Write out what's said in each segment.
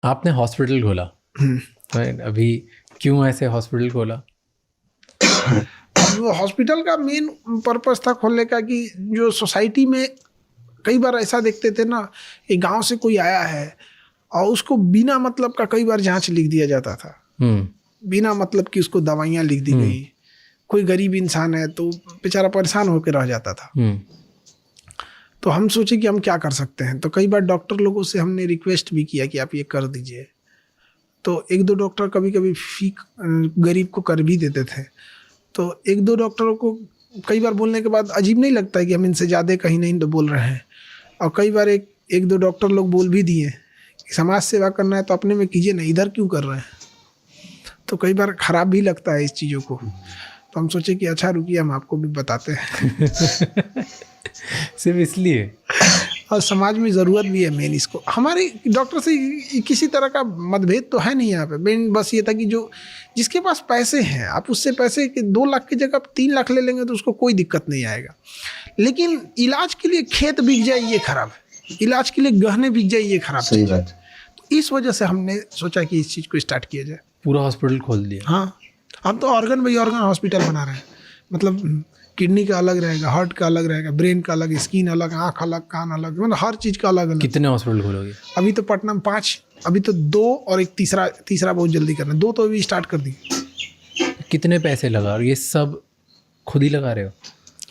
आपने हॉस्पिटल खोला, right? अभी क्यों ऐसे हॉस्पिटल खोला? अब हॉस्पिटल का मेन पर्पस था खोलने का कि जो सोसाइटी में कई बार ऐसा देखते थे ना, एक गांव से कोई आया है और उसको बिना मतलब का कई बार जांच लिख दिया जाता था, बिना मतलब कि उसको दवाइयाँ लिख दी गई। कोई गरीब इंसान है तो बेचारा परेशान होकर रह जाता था। तो हम सोचे कि हम क्या कर सकते हैं, तो कई बार डॉक्टर लोगों से हमने रिक्वेस्ट भी किया कि आप ये कर दीजिए। तो एक दो डॉक्टर कभी कभी फी गरीब को कर भी देते थे। तो एक दो डॉक्टरों को कई बार बोलने के बाद अजीब नहीं लगता है कि हम इनसे ज़्यादा कहीं नहीं तो बोल रहे हैं। और कई बार एक दो डॉक्टर लोग बोल भी दिए कि समाज सेवा करना है तो अपने में कीजिए ना, इधर क्यों कर रहे हैं। तो कई बार ख़राब भी लगता है इस चीज़ों को। तो हम सोचे कि अच्छा रुकिए, हम आपको भी बताते हैं। सिर्फ इसलिए, और समाज में ज़रूरत भी है मेन इसको। हमारे डॉक्टर से किसी तरह का मतभेद तो है नहीं यहाँ पे। मेन बस ये था कि जो जिसके पास पैसे हैं, आप उससे पैसे के 2 लाख की जगह 3 लाख ले लेंगे तो उसको कोई दिक्कत नहीं आएगा। लेकिन इलाज के लिए खेत बिक जाए ये खराब है, इलाज के लिए गहने बिक जाए ये खराब। सही बात। तो इस वजह से हमने सोचा कि इस चीज़ को स्टार्ट किया जाए। पूरा हॉस्पिटल खोल दिया। हाँ, हम तो ऑर्गन बाई ऑर्गन हॉस्पिटल बना रहे हैं। मतलब किडनी का अलग रहेगा, हार्ट का अलग रहेगा, ब्रेन का अलग, स्किन अलग, आँख अलग, कान अलग, मतलब हर चीज़ का अलग अलग। कितने हॉस्पिटल खोलोगे? अभी तो पटना में 5, अभी तो 2 और एक तीसरा बहुत जल्दी करना। 2 तो अभी स्टार्ट कर दी। कितने पैसे लगा, और ये सब खुद ही लगा रहे हो?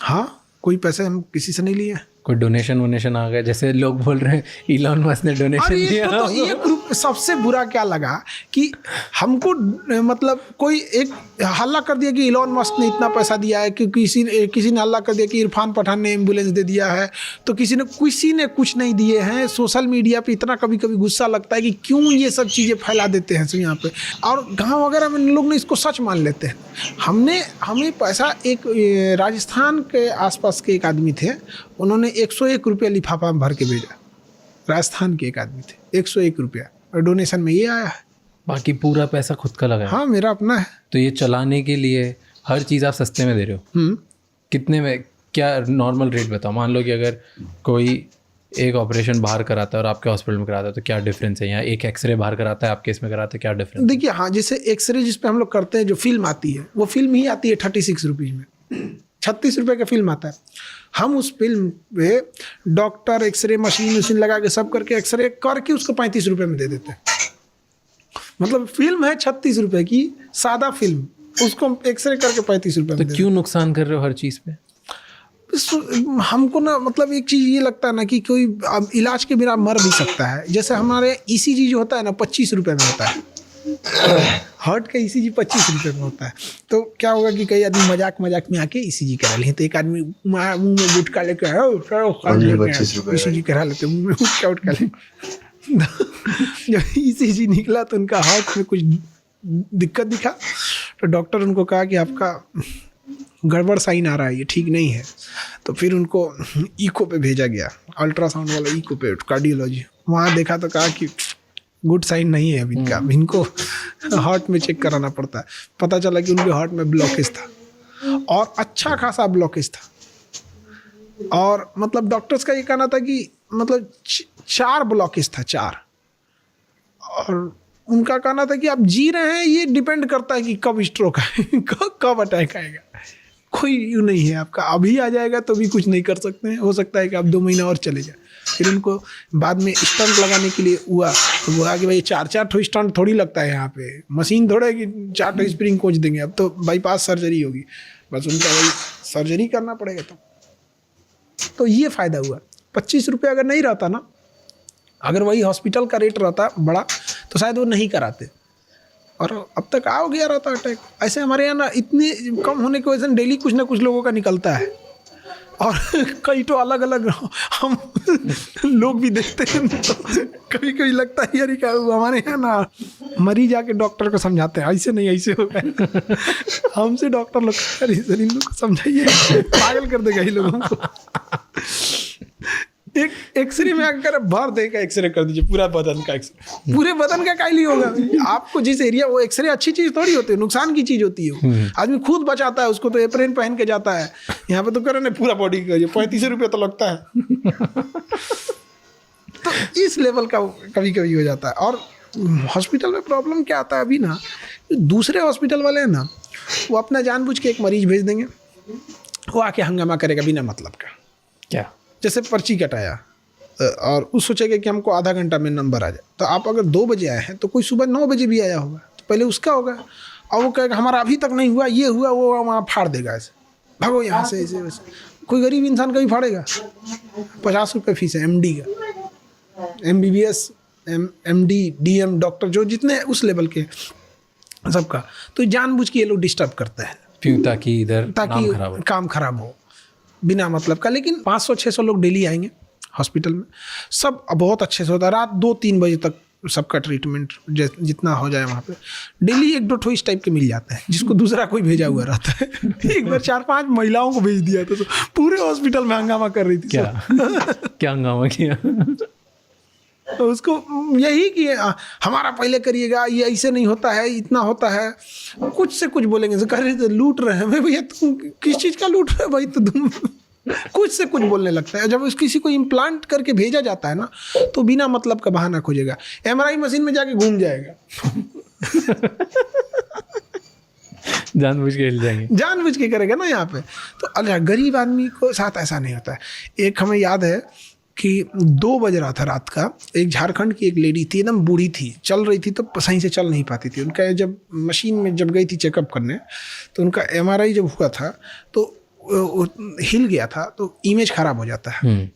हाँ, कोई पैसे हम किसी से नहीं लिए। कोई डोनेशन वोनेशन आ गया, जैसे लोग बोल रहे हैं इलॉन मस्क ने डोनेशन दिया? तो ये ग्रुप सबसे बुरा क्या लगा कि हमको मतलब कोई एक हल्ला कर दिया कि इलॉन मस्क ने इतना पैसा दिया है, कि किसी ने हल्ला कर दिया कि इरफान पठान ने एम्बुलेंस दे दिया है, तो किसी ने कुछ नहीं दिए हैं। सोशल मीडिया पे इतना कभी कभी गुस्सा लगता है कि क्यों ये सब चीज़ें फैला देते हैं यहाँ पे। और गाँव वगैरह में लोग ने इसको सच मान लेते हैं। हमें पैसा, एक राजस्थान के आसपास के एक आदमी थे, उन्होंने 101 रुपया लिफाफा में भर के भेजा। राजस्थान के एक आदमी थे, 101 रुपया, और डोनेशन में ये आया है। बाकी पूरा पैसा खुद का लगा है? हाँ, मेरा अपना है। तो ये चलाने के लिए हर चीज़ आप सस्ते में दे रहे हो? कितने में, क्या नॉर्मल रेट बताओ। मान लो कि अगर कोई एक ऑपरेशन बाहर कराता है और आपके हॉस्पिटल में कराता है तो क्या डिफरेंस है? यहाँ एक एक्सरे बाहर कराता है, आपके इसमें कराते हैं, क्या डिफरेंस? देखिए, हाँ, जैसे एक्सरे जिस पे हम लोग करते हैं, जो फिल्म आती है वो फिल्म ही आती है 36 रुपीज़ में। 36 रुपये का फिल्म आता है। हम उस फिल्म पे डॉक्टर एक्सरे मशीन लगा के सब करके एक्सरे करके उसको 35 रुपये में दे देते हैं। मतलब फिल्म है 36 रुपये की, सादा फिल्म, उसको एक्सरे करके 35 रुपये में। तो क्यों नुकसान कर रहे हो हर चीज़ पे? हमको ना, मतलब एक चीज़ ये लगता है ना कि कोई अब इलाज के बिना मर भी सकता है। जैसे हमारे ECG जो होता है ना, 25 रुपये में होता है। हार्ट का ECG 25 रुपये में होता है। तो क्या होगा कि कई आदमी मजाक में आके ECG करा ले, तो एक आदमी मुंह में गुटखा लेके ECG करा लेते, मुंह में गुटखा ले। जब ECG निकला तो उनका हार्ट में कुछ दिक्कत दिखा, तो डॉक्टर उनको कहा कि आपका गड़बड़ साइन आ रहा है, ये ठीक नहीं है। तो फिर उनको इको पे भेजा गया, अल्ट्रासाउंड वाला इको पे, कार्डियोलॉजी। वहाँ देखा तो कहा कि गुड साइन नहीं है इनका, इनको हार्ट में चेक कराना पड़ता है। पता चला कि उनके हार्ट में ब्लॉकेज था, और अच्छा खासा ब्लॉकेज था। और मतलब डॉक्टर्स का ये कहना था कि मतलब 4 ब्लॉकेज था, 4। और उनका कहना था कि आप जी रहे हैं, ये डिपेंड करता है कि कब स्ट्रोक आए, कब अटैक आएगा। कोई यू नहीं है आपका, अभी आ जाएगा तो भी कुछ नहीं कर सकते हैं, हो सकता है कि आप 2 महीना और चले जाए। फिर उनको बाद में स्टंट लगाने के लिए हुआ, तो बोला कि भाई 4 ठो स्टंट थोड़ी लगता है यहाँ पे, मशीन थोड़ा है कि 4 ठो स्प्रिंग कोच देंगे, अब तो बाईपास सर्जरी होगी, बस उनका वही सर्जरी करना पड़ेगा। तो ये फ़ायदा हुआ। 25 रुपये अगर नहीं रहता ना, अगर वही हॉस्पिटल का रेट रहता बड़ा, तो शायद वो नहीं कराते, और अब तक आ गया रहता अटैक। ऐसे हमारे यहाँ ना इतने कम होने की वजह से डेली कुछ ना कुछ लोगों का निकलता है, और कई तो अलग अलग हम लोग भी देखते हैं, तो कभी कभी लगता है यार क्या हमारे यहाँ ना मरीज आके डॉक्टर को समझाते हैं, ऐसे नहीं ऐसे होगा। हमसे डॉक्टर लोग इन लोग को समझाइए, पागल कर देगा ये लोगों को। एक एक्सरे में आकर भर देगा, एक्सरे कर दीजिए पूरा बदन का एक्सरे, पूरे बदन का काहे लिए होगा आपको? जिस एरिया, वो एक्सरे अच्छी चीज थोड़ी होती है, नुकसान की चीज होती है। आदमी खुद बचाता है उसको, तो एप्रेन पहन के जाता है। यहाँ पे तो करे ना पूरा बॉडी का, 35 रुपये तो लगता है। तो इस लेवल का कभी कभी हो जाता है। और हॉस्पिटल में प्रॉब्लम क्या आता है अभी ना, दूसरे हॉस्पिटल वाले हैं ना, वो अपना जानबूझ के एक मरीज भेज देंगे, वो आके हंगामा करेगा बिना मतलब का। क्या? जैसे पर्ची कटाया और उस सोचेगा कि हमको आधा घंटा में नंबर आ जाए, तो आप अगर 2 बजे आए हैं तो कोई सुबह 9 बजे भी आया होगा, तो पहले उसका होगा, और वो कहेगा हमारा अभी तक नहीं हुआ, ये हुआ, वो वहाँ फाड़ देगा, ऐसे भागो यहाँ से, ऐसे वैसे। कोई गरीब इंसान कभी फाड़ेगा? 50 रुपये फीस है MD का, MBBS, MD, DM डॉक्टर जो जितने उस लेवल के सबका, तो जानबूझ के ये लोग डिस्टर्ब करते हैं क्यों? ताकि इधर ताकि काम खराब हो बिना मतलब का। लेकिन 500-600 लोग डेली आएंगे हॉस्पिटल में, सब बहुत अच्छे से होता है। रात 2-3 बजे तक सबका ट्रीटमेंट जितना हो जाए वहाँ पे। डेली 1-2 ठो इस टाइप के मिल जाते हैं जिसको दूसरा कोई भेजा हुआ रहता है। एक बार 4-5 महिलाओं को भेज दिया था, तो पूरे हॉस्पिटल में हंगामा कर रही थी। क्या क्या हंगामा किया? तो उसको यही कि हमारा पहले करिएगा, ये ऐसे नहीं होता है, इतना होता है, कुछ से कुछ बोलेंगे तो कह रहे थे लूट रहे हैं। भैया तुम किस चीज़ का लूट रहे हो भाई? तो तुम कुछ से कुछ बोलने लगता है। जब उस किसी को इम्प्लांट करके भेजा जाता है ना, तो बिना मतलब का बहाना खोजेगा, MRI मशीन में जाके घूम जाएगा। जानबूझ के हिल जाएंगे, जानबूझ के करेगा ना यहाँ पे। तो अल्लाह, गरीब आदमी को साथ ऐसा नहीं होता है। एक हमें याद है कि 2 बज रहा था रात का, एक झारखंड की एक लेडी थी, एकदम बूढ़ी थी, चल रही थी तो सही से चल नहीं पाती थी। उनका जब मशीन में जब गई थी चेकअप करने, तो उनका MRI जब हुआ था तो हिल गया था, तो इमेज ख़राब हो जाता है।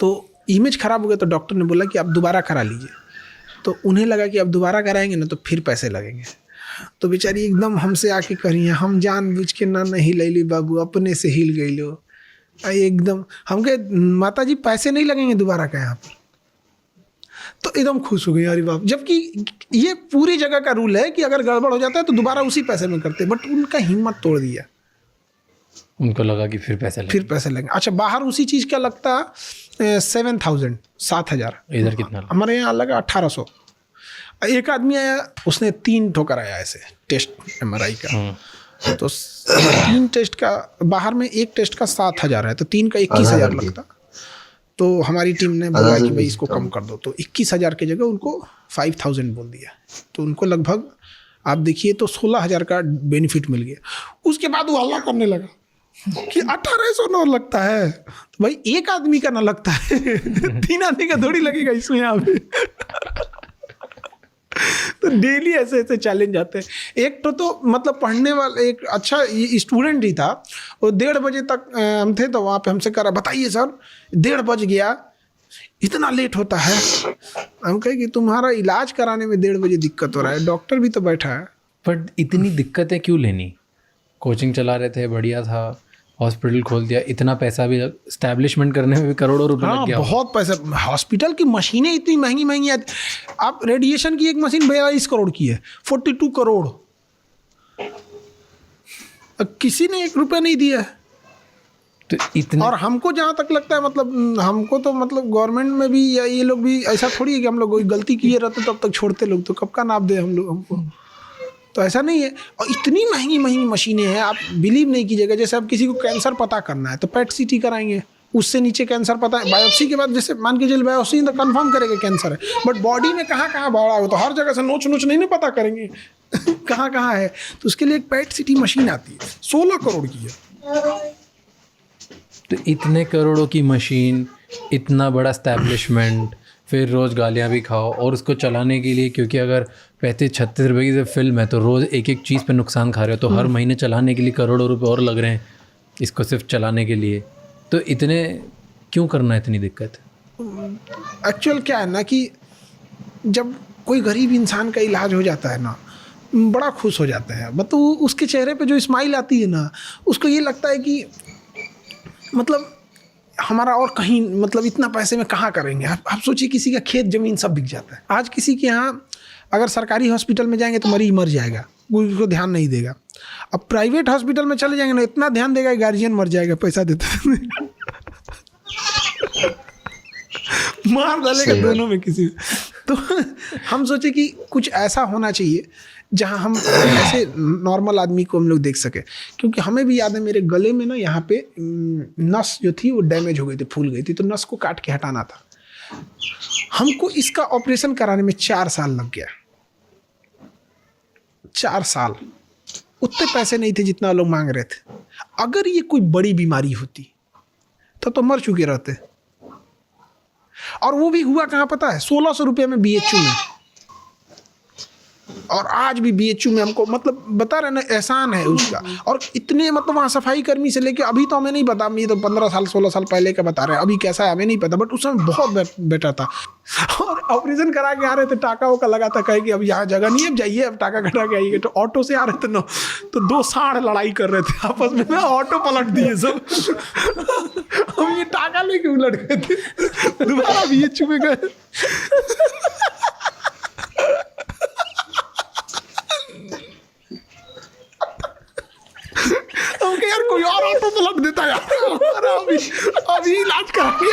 तो इमेज ख़राब हो गया तो डॉक्टर ने बोला कि आप दोबारा करा लीजिए। तो उन्हें लगा कि अब दोबारा कराएंगे ना तो फिर पैसे लगेंगे। तो बेचारी एकदम हमसे आके करी है, हम जानबूझ के ना नहीं हिलैली बाबू, अपने से हिल गई लो एकदम। हम कहे माता जी पैसे नहीं लगेंगे दोबारा का यहाँ पर। तो एकदम खुश हो गई, अरे बाप। जबकि ये पूरी जगह का रूल है कि अगर गड़बड़ हो जाता है तो दोबारा उसी पैसे में करते, बट उनका हिम्मत तोड़ दिया। उनको लगा कि फिर पैसे लगेंगे। अच्छा, बाहर उसी चीज़ का लगता 7,000, 7,000। इधर कितना? हमारे यहाँ लगा 1,800। एक आदमी आया, उसने 3 ठोकर आया ऐसे टेस्ट MRI का। तो 3 टेस्ट का, बाहर में एक टेस्ट का 7,000 है, तो 3 का 21,000 लगता। तो हमारी टीम ने बोला कि भाई इसको कम कर दो, तो 21,000 की जगह उनको 5,000 बोल दिया। तो उनको लगभग आप देखिए तो 16,000 का बेनिफिट मिल गया। उसके बाद वो हल्ला करने लगा कि 1,800 न लगता है। तो भाई एक आदमी का ना लगता है, 3 आदमी का थोड़ी लगेगा इसमें यहाँ पे। तो डेली ऐसे ऐसे चैलेंज आते हैं। एक तो मतलब पढ़ने वाला एक अच्छा स्टूडेंट ही था, वो 1:30 बजे तक हम थे, तो वहाँ पे हमसे करा बताइए सर 1:30 बज गया, इतना लेट होता है। हम कहे कि तुम्हारा इलाज कराने में 1:30 बजे दिक्कत हो रहा है, डॉक्टर भी तो बैठा है। बट इतनी दिक्कतें क्यों लेनी? कोचिंग चला रहे थे, बढ़िया था, हॉस्पिटल खोल दिया, इतना पैसा भी एस्टैब्लिशमेंट करने में भी करोड़ों रुपए लग गया। बहुत पैसा। हॉस्पिटल की मशीनें इतनी महंगी महंगी आती। आप रेडिएशन की एक मशीन 42 करोड़ की है, 42 करोड़। किसी ने 1 रुपया नहीं दिया है। तो इतने, और हमको जहाँ तक लगता है, मतलब हमको तो मतलब गवर्नमेंट में भी या ये लोग भी ऐसा थोड़ी है कि हम लोग कोई गलती किए रहते तब तक छोड़ते लोग, तो कब का नाप दे हम लोग हमको। तो ऐसा नहीं है। और इतनी महंगी महंगी मशीनें हैं, आप बिलीव नहीं कीजिएगा। जैसे अब किसी को कैंसर पता करना है तो PET CT कराएंगे, उससे नीचे कैंसर पता है, बायोप्सी के बाद जैसे मान के चलिए बायोप्सी तो कंफर्म करेगा कैंसर है, बट बॉडी में कहाँ कहाँ बढ़ा हो, तो हर जगह से नोच नोच नहीं ना पता करेंगे कहाँ कहाँ है। तो उसके लिए एक PET CT मशीन आती है, 16 करोड़ की है। तो इतने करोड़ों की मशीन, इतना बड़ा एस्टैब्लिशमेंट, फिर रोज़ गालियाँ भी खाओ, और उसको चलाने के लिए, क्योंकि अगर 35-36 रुपये की जब फिल्म है तो रोज़ एक एक चीज़ पे नुकसान खा रहे हो, तो हर महीने चलाने के लिए करोड़ों रुपए और लग रहे हैं इसको सिर्फ चलाने के लिए। तो इतने क्यों करना है, इतनी दिक्कत? एक्चुअल क्या है ना कि जब कोई गरीब इंसान का इलाज हो जाता है ना, बड़ा खुश हो जाता है। मतलब उसके चेहरे पे जो स्माइल आती है ना, उसको ये लगता है कि मतलब हमारा और कहीं, मतलब इतना पैसे में कहाँ करेंगे। आप सोचिए किसी का खेत ज़मीन सब बिक जाता है। आज किसी के यहाँ अगर सरकारी हॉस्पिटल में जाएंगे तो मरीज मर जाएगा, कोई उसको ध्यान नहीं देगा। अब प्राइवेट हॉस्पिटल में चले जाएंगे ना, इतना ध्यान देगा कि गार्जियन मर जाएगा पैसा देते मार डालेगा दोनों में किसी। तो हम सोचे कि कुछ ऐसा होना चाहिए जहां हम ऐसे नॉर्मल आदमी को हम लोग देख सके। क्योंकि हमें भी याद है, मेरे गले में ना यहाँ पे नस जो थी वो डैमेज हो गई थी, फूल गई थी, तो नस को काट के हटाना था। हमको इसका ऑपरेशन कराने में 4 साल लग गया। 4 साल, उतने पैसे नहीं थे जितना लोग मांग रहे थे। अगर ये कोई बड़ी बीमारी होती तो मर चुके रहते। और वो भी हुआ कहाँ पता है? 1600 रुपये में BHU में। और आज भी BHU में हमको मतलब बता रहे ना एहसान है उसका। और इतने मतलब वहाँ सफाई कर्मी से लेके अभी तो हमें नहीं पता, ये तो 15 साल 16 साल पहले का बता रहे हैं, अभी कैसा है हमें नहीं पता, बट उस समय बहुत बेटर था। और ऑपरेशन करा के आ रहे थे, टाका वोका लगा था, कहे कि अब यहाँ जगह नहीं है, अब जाइए, अब टाका कटा के आइए। तो ऑटो से आ रहे थे ना, तो 2 साढ़ लड़ाई कर रहे थे आपस में, ऑटो पलट दिए सब। हम ये टाका लेके उलट गए थे, दोबारा BHU में गए। यार कोई और ऑटो पलट देता यार, अभी इलाज कराएंगे,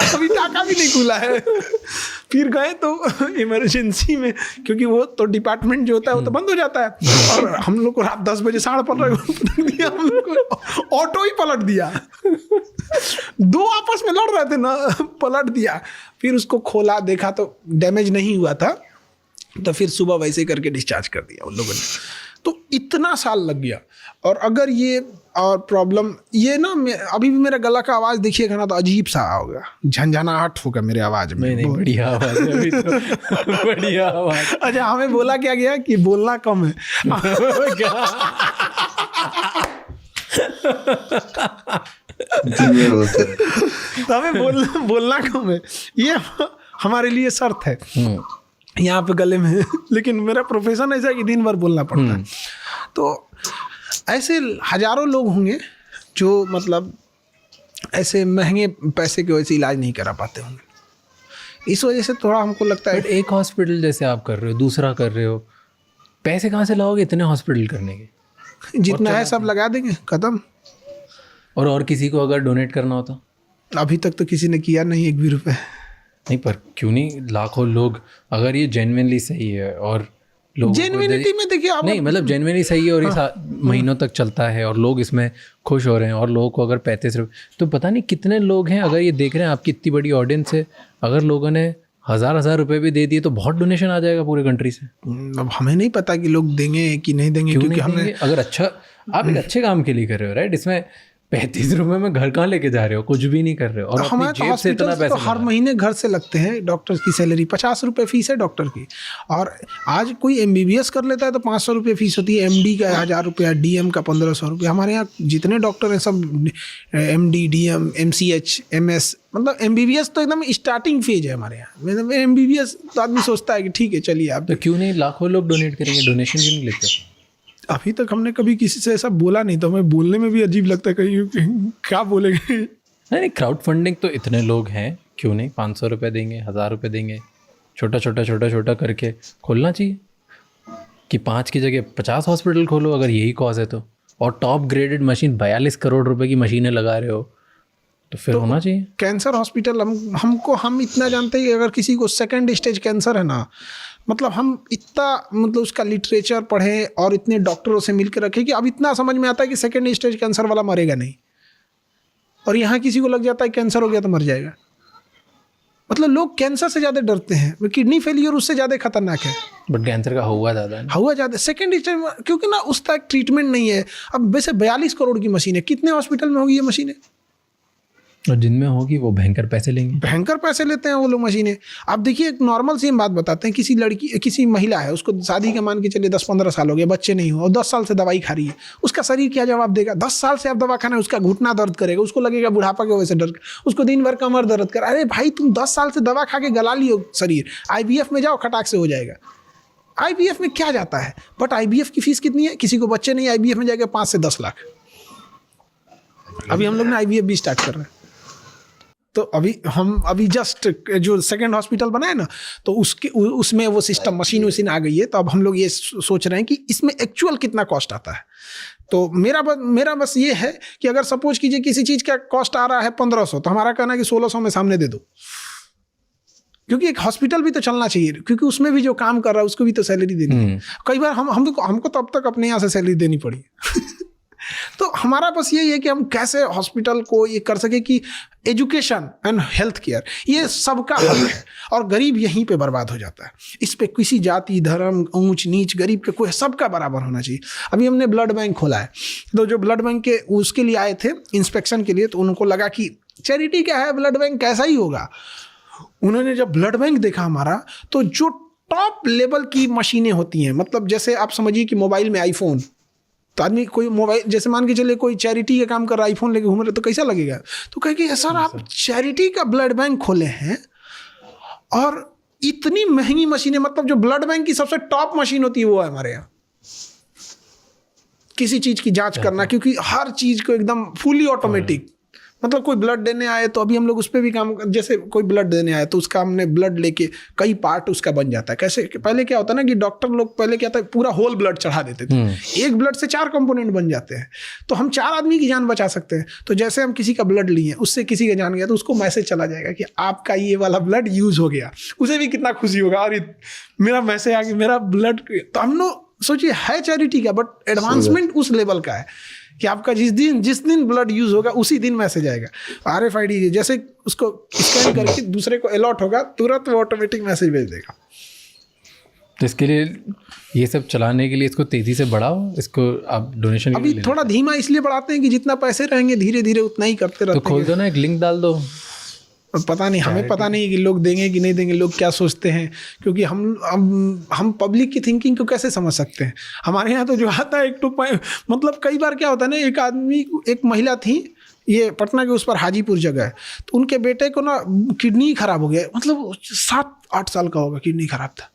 अभी टाका भी नहीं खुला है। फिर गए तो इमरजेंसी में, क्योंकि वो तो डिपार्टमेंट जो होता है वो तो बंद हो जाता है। और हम लोग को रात 10 बजे 15:30 पलट दिया, हम लोग को ऑटो ही पलट दिया। 2 आपस में लड़ रहे थे ना, पलट दिया। फिर उसको खोला, देखा तो डैमेज नहीं हुआ था, तो फिर सुबह वैसे करके डिस्चार्ज कर दिया उन लोगों ने। तो इतना साल लग गया। और अगर ये और प्रॉब्लम ये ना, अभी भी मेरा गला का आवाज़ देखिएगा ना तो अजीब सा होगा, झंझनाहट होगा मेरे आवाज़ में। नहीं बढ़िया आवाज़ है अभी तो। बढ़िया आवाज़। अच्छा, हमें बोला क्या गया कि बोलना कम है। तो हमें बोलना कम है, ये हमारे लिए शर्त है यहाँ पे गले में। लेकिन मेरा प्रोफेशन ऐसा है कि दिन भर बोलना पड़ता है। तो ऐसे हजारों लोग होंगे जो मतलब ऐसे महंगे पैसे की वजह से इलाज नहीं करा पाते होंगे। इस वजह से थोड़ा हमको लगता है। एक हॉस्पिटल जैसे आप कर रहे हो, दूसरा कर रहे हो, पैसे कहाँ से लाओगे इतने हॉस्पिटल करने के? जितना है सब लगा देंगे, खत्म। और किसी को अगर डोनेट करना होता? अभी तक तो किसी ने किया नहीं, 1 भी रुपये नहीं। पर क्यों नहीं, लाखों लोग, अगर ये जेन्युइनली सही है और लोग जेन्युइनिटी में देखिए आप, नहीं मतलब जेन्युइनली सही है और ये महीनों तक चलता है और लोग इसमें खुश हो रहे हैं, और लोगों को अगर 35 रुपये, तो पता नहीं कितने लोग हैं, अगर ये देख रहे हैं, आपकी इतनी बड़ी ऑडियंस है, अगर लोगों ने 1000 रुपये भी दे दिए तो बहुत डोनेशन आ जाएगा पूरे कंट्री से। अब हमें नहीं पता कि लोग देंगे कि नहीं देंगे, क्योंकि हमने अगर अच्छा, आप एक अच्छे काम के लिए कर रहे हो, राइट? इसमें 35 रुपये में घर कहाँ लेके जा रहे हो, कुछ भी नहीं कर रहे हो, और हमारे तो हॉस्पिटल तो हर महीने घर से लगते हैं। डॉक्टर्स की सैलरी 50 रुपये फीस है डॉक्टर की, और आज कोई MBBS कर लेता है तो 500 रुपये फीस होती है, MD का 1000 रुपया, DM का 1500 रुपये। हमारे यहाँ जितने डॉक्टर हैं सब MD, DM, MCH, MS, मतलब MBBS तो एकदम स्टार्टिंग फेज है हमारे यहाँ। मतलब MBBS तो आदमी सोचता है कि ठीक है चलिए आप। तो क्यों नहीं लाखों लोग डोनेट करेंगे, डोनेशन क्यों नहीं लेते? अभी तक हमने कभी किसी से ऐसा बोला नहीं, तो हमें बोलने में भी अजीब लगता है, कहीं क्या बोलेंगे। नहीं, क्राउड फंडिंग तो इतने लोग हैं, क्यों नहीं 500 रुपये देंगे, 1000 रुपये देंगे, छोटा छोटा करके खोलना चाहिए कि 5 की जगह 50 हॉस्पिटल खोलो, अगर यही कॉज है तो। और टॉप ग्रेडेड मशीन 42 करोड़ रुपए की मशीनें लगा रहे हो, तो फिर होना चाहिए। कैंसर हॉस्पिटल हम इतना जानते हैं कि अगर किसी को 2nd स्टेज कैंसर है ना, मतलब हम इतना मतलब उसका लिटरेचर पढ़ें और इतने डॉक्टरों से मिलकर रखें कि अब इतना समझ में आता है कि 2nd स्टेज कैंसर वाला मरेगा नहीं। और यहाँ किसी को लग जाता है कैंसर हो गया तो मर जाएगा। मतलब लोग कैंसर से ज़्यादा डरते हैं, किडनी फेलियर उससे ज़्यादा खतरनाक है। बट कैंसर का हुआ ज़्यादा है, हुआ ज़्यादा 2nd स्टेज, क्योंकि ना उसका एक ट्रीटमेंट नहीं है। अब वैसे 42 करोड़ की मशीन है, कितने हॉस्पिटल में होगी ये मशीनें? और जिनमें होगी वो भयंकर पैसे लेंगे, भयंकर पैसे लेते हैं वो लोग मशीनें। आप देखिए, एक नॉर्मल सी बात बताते हैं, किसी महिला है, उसको शादी के मान के चलिए 10-15 साल हो गए, बच्चे नहीं हो, और 10 साल से दवाई खा रही है, उसका शरीर क्या जवाब देगा? 10 साल से आप दवा खाना है, उसका घुटना दर्द करेगा, उसको लगेगा बुढ़ापा की वजह से डर, उसको दिन भर कमर दर्द कर। अरे भाई, तुम 10 साल से दवा खा के गला लियो शरीर, IVF में जाओ, खटाक से हो जाएगा। IVF में क्या जाता है? बट IVF की फीस कितनी है? किसी को बच्चे नहीं, IVF में जाएगा 5 से 10 लाख। अभी हम लोग ने IVF भी स्टार्ट कर रहे हैं। तो अभी जस्ट जो 2nd हॉस्पिटल बना है ना, तो उसमें वो सिस्टम मशीन आ गई है। तो अब हम लोग ये सोच रहे हैं कि इसमें एक्चुअल कितना कॉस्ट आता है। तो मेरा बस ये है कि अगर सपोज कीजिए किसी चीज़ का कॉस्ट आ रहा है 1500, तो हमारा कहना है कि 1600 में सामने दे दो, क्योंकि एक हॉस्पिटल भी तो चलना चाहिए, क्योंकि उसमें भी जो काम कर रहा है उसको भी तो सैलरी देनी है। कई बार हमको तो अब तक अपने यहाँ से सैलरी देनी पड़ी तो हमारा बस यही है कि हम कैसे हॉस्पिटल को ये कर सके कि एजुकेशन एंड हेल्थ केयर ये सबका हक है, और गरीब यहीं पे बर्बाद हो जाता है। इस पे किसी जाति धर्म ऊंच नीच गरीब के कोई, सबका बराबर होना चाहिए। अभी हमने ब्लड बैंक खोला है, तो जो ब्लड बैंक के उसके लिए आए थे इंस्पेक्शन के लिए, तो उनको लगा कि चैरिटी क्या है, ब्लड बैंक कैसा ही होगा। उन्होंने जब ब्लड बैंक देखा हमारा, तो जो टॉप लेवल की मशीनें होती हैं, मतलब जैसे आप समझिए कि मोबाइल में आईफोन, तो आदमी कोई मोबाइल जैसे मान के चले कोई चैरिटी का काम कर रहा है, आईफोन लेके घूम रहे, तो कैसा लगेगा। तो कहे कि सर आप चैरिटी का ब्लड बैंक खोले हैं और इतनी महंगी मशीनें, मतलब जो ब्लड बैंक की सबसे टॉप मशीन होती है वो है हमारे यहाँ किसी चीज की जांच करना, क्योंकि हर चीज को एकदम फुली ऑटोमेटिक, मतलब कोई ब्लड देने आए तो अभी हम लोग उस पर भी काम, जैसे कोई ब्लड देने आए तो उसका हमने ब्लड लेके कई पार्ट उसका बन जाता है। कैसे पहले क्या होता है ना कि डॉक्टर लोग पहले क्या था, पूरा होल ब्लड चढ़ा देते थे, एक ब्लड से 4 कंपोनेंट बन जाते हैं, तो हम 4 आदमी की जान बचा सकते हैं। तो जैसे हम किसी का ब्लड लिए, उससे किसी का जान गया, तो उसको मैसेज चला जाएगा कि आपका ये वाला ब्लड यूज हो गया, उसे भी कितना खुशी होगा, और मेरा मैसेज आ गया मेरा ब्लड। तो हम लोग सोचिए है चैरिटी का, बट एडवांसमेंट उस लेवल का है कि आपका जिस दिन ब्लड यूज होगा उसी दिन मैसेज आएगा। RFID जैसे उसको स्कैन करके दूसरे को अलॉट होगा, तुरंत वो ऑटोमेटिक मैसेज भेज देगा। तो इसके लिए ये सब चलाने के लिए इसको तेजी से बढ़ाओ, इसको आप डोनेशन अभी थोड़ा धीमा इसलिए बढ़ाते हैं कि जितना पैसे रहेंगे धीरे धीरे उतना ही करते रहते हैं। तो खोल दो ना, एक लिंक डाल दो। पता नहीं, हमें पता नहीं कि लोग देंगे कि नहीं देंगे, लोग क्या सोचते हैं, क्योंकि हम पब्लिक की थिंकिंग को कैसे समझ सकते हैं। हमारे यहाँ तो जो आता है एक तो मतलब कई बार क्या होता है ना, एक आदमी, एक महिला थी, ये पटना के उस पर हाजीपुर जगह है, तो उनके बेटे को ना किडनी खराब हो गया, मतलब 7-8 साल का होगा, किडनी खराब था,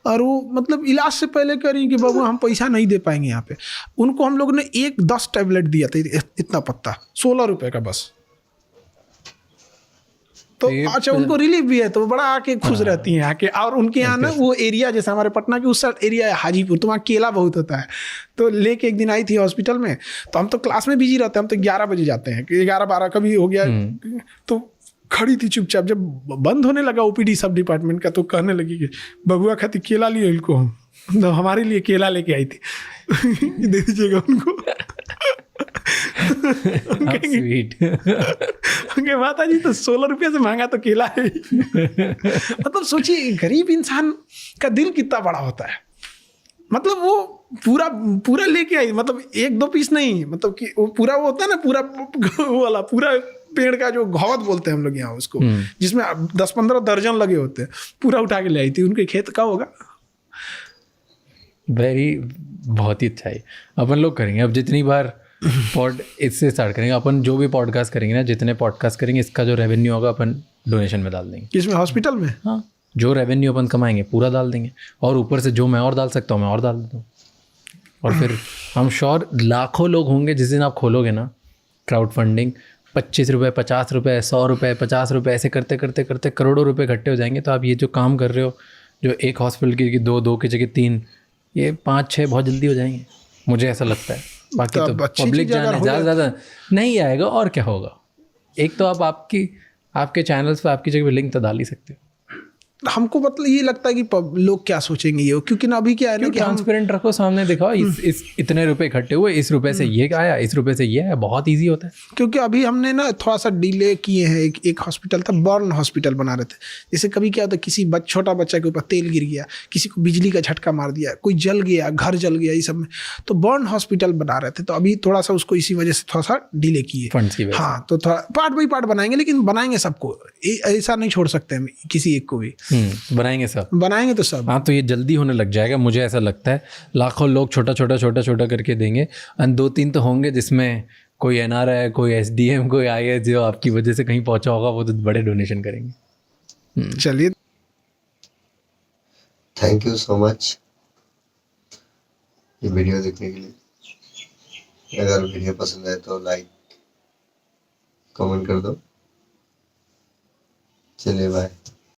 और वो मतलब इलाज से पहले कह रही कि बाबू हम पैसा नहीं दे पाएंगे यहाँ पे। उनको हम लोग ने 10 टैबलेट दिया था, इतना पत्ता, 16 रुपये का बस। तो अच्छा उनको रिलीफ भी है, तो वो बड़ा आके खुश रहती हैं आके। और उनके यहाँ ना वो एरिया, जैसे हमारे पटना के उस साइड एरिया है हाजीपुर, तो वहाँ केला बहुत होता है। तो लेके एक दिन आई थी हॉस्पिटल में, तो हम तो क्लास में बिजी रहते हैं, हम तो 11 बजे जाते हैं, 11-12 कभी हो गया, तो खड़ी थी चुपचाप। जब बंद होने लगा OPD सब डिपार्टमेंट का, तो कहने लगी कि बबुआ खाती केला लिए इनको, हम तो हमारे लिए केला लेके आई थी दे दीजिएगा उनको। स्वीट माता जी तो 16 रुपये से महंगा तो केला है। मतलब सोचिए गरीब इंसान का दिल कितना बड़ा होता है, मतलब वो पूरा लेके आई, मतलब 1-2 पीस नहीं, मतलब कि वो पूरा वो होता है ना, पूरा वो वाला पूरा पेड़ का जो घौद बोलते हैं हम लोग यहाँ उसको, जिसमें 10-15 दर्जन लगे होते हैं, पूरा उठा के ले आई थी। उनके खेत का होगा। बहुत ही अच्छा है। अपन लोग करेंगे अब जितनी बार इससे स्टार्ट करेंगे, अपन जो भी पॉडकास्ट करेंगे ना, जितने पॉडकास्ट करेंगे, इसका जो रेवेन्यू होगा अपन डोनेशन में डाल देंगे। किसमें? हॉस्पिटल में? हाँ, जो रेवेन्यू अपन कमाएंगे पूरा डाल देंगे, और ऊपर से जो मैं और डाल सकता हूँ मैं और डाल देता हूँ। और फिर हम श्योर लाखों लोग होंगे जिस दिन आप खोलोगे ना क्राउड फंडिंग, 25 रुपये, 50 रुपये, 100 रुपये, 50 रुपये, ऐसे करते करते करते करोड़ों रुपये इकट्ठे हो जाएंगे। तो आप ये जो काम कर रहे हो, जो एक हॉस्पिटल की 2 की जगह 3, ये 5-6 बहुत जल्दी हो जाएंगे, मुझे ऐसा लगता है। बाकी तो पब्लिक जाने ज़्यादा नहीं आएगा, और क्या होगा। एक तो आप आपके चैनल्स पे आपकी जगह पे लिंक तो डाल ही सकते हो। हमको मतलब ये लगता है कि लोग क्या सोचेंगे ये, क्योंकि ना अभी क्या है ना कि ट्रांसपेरेंट रखो, सामने दिखाओ इस इतने रुपए इकट्ठे हुए, इस रुपए से ये आया, इस रुपए से ये आया, बहुत इजी होता है। क्योंकि अभी हमने ना थोड़ा सा डिले किए हैं। एक हॉस्पिटल था, बर्न हॉस्पिटल बना रहे थे। जैसे कभी क्या होता है, किसी छोटा बच्चा के ऊपर तेल गिर गया, किसी को बिजली का झटका मार दिया, कोई जल गया, घर जल गया, ये सब में, तो बर्न हॉस्पिटल बना रहे थे। तो अभी थोड़ा सा उसको इसी वजह से थोड़ा सा डिले किए, फंड्स की वजह। हाँ, तो थोड़ा पार्ट बाई पार्ट बनाएंगे, लेकिन बनाएंगे सबको, ऐसा नहीं छोड़ सकते हम किसी एक को भी। बनाएंगे तो सब। हाँ, तो ये जल्दी होने लग जाएगा, मुझे ऐसा लगता है। लाखों लोग छोटा छोटा करके देंगे, और 2-3 तो होंगे जिसमें कोई NRI, कोई SDM, कोई IS जो आपकी वजह से कहीं पहुंचा होगा, वो तो बड़े डोनेशन करेंगे। चलिए, थैंक यू सो मच ये वीडियो देखने के लिए। अगर वीडियो पसंद आए तो लाइक कमेंट कर दो। चलिए बाय।